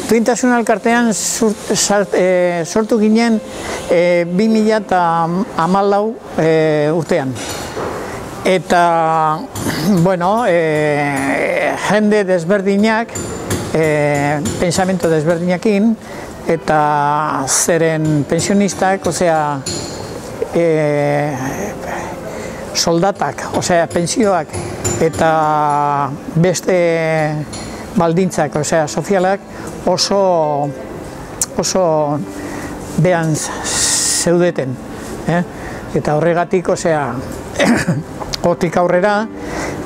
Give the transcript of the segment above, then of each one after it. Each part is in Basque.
Duintasun elkartean sortu ginen 2014 urtean. Eta, bueno, jende desberdinak, pensamento desberdinakin, eta zeren pensionistak, osea, soldatak, osea, pensioak, eta beste baldintzak, osea, sozialak oso behan zeudeten. Eta horregatik, osea, hortik aurrera,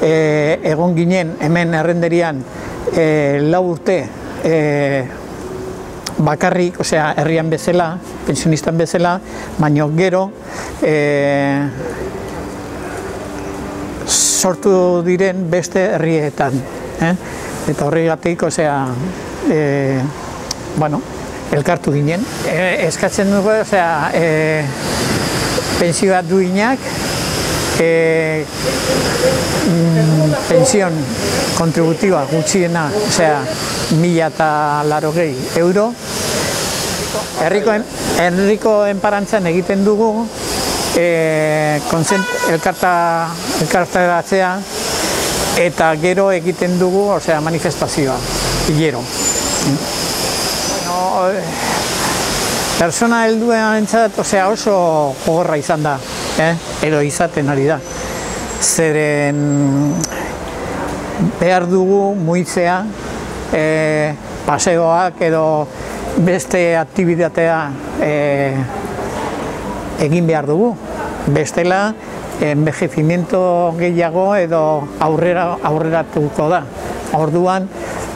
egon ginen hemen errenderian 4 urte bakarrik, osea, herrian bezala, pensionistan bezala, baino gero sortu diren beste herrietan. Eta horregatik, osea, bueno, elkartu ginen. Eskatzen dugu, osea, pensioa duinak, pension kontributiba gutxiena, osea, 1.080 euro. Herriko enparantzan egiten dugu, elkartaratzea, eta gero egiten dugu, osea, manifestazioa, hilero. Persona helduen entzat, osea, oso gogorra izan da, edo izaten ari da. Zeren behar dugu muitzea, paseoak edo beste aktibitatea egin behar dugu. Bestela, envejecimiento gehiago edo aurreratuko da. Orduan,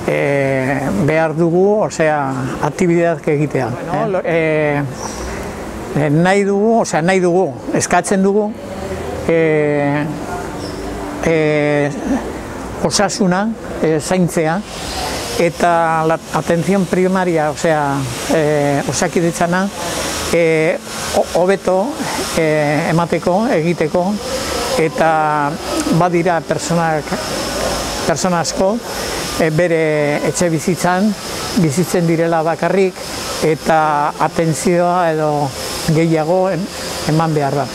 behar dugu, osea, aktibidadak egitea. Nahi dugu, eskatzen dugu, osasuna, zaintzea, eta atención primaria, osea, osakidetzana, hobeto emateko, egiteko, eta badira persona asko, bere etxe bizitzen direla bakarrik, eta atentzioa edo gehiago eman behar da.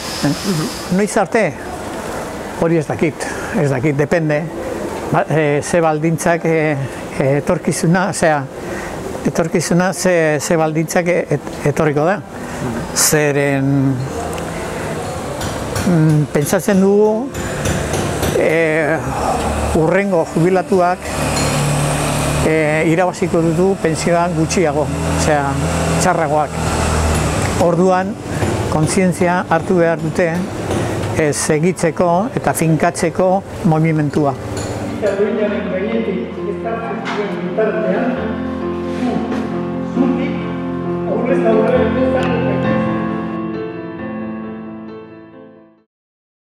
Noiz arte? Hori ez dakit, depende. Ze baldintzak etorkizuna, osea, etorkizuna ze baldintzak etorriko da. Zeren pentsatzen dugu hurrengo jubilatuak irabaziko dutu pentsioan gutxiago, osea, txarragoak. Orduan, kontzientzia hartu behar dute segitzeko eta finkatzeko movimentua. Duinaren gainetik ezartzen zuen bitartean, zutik aurrez aurre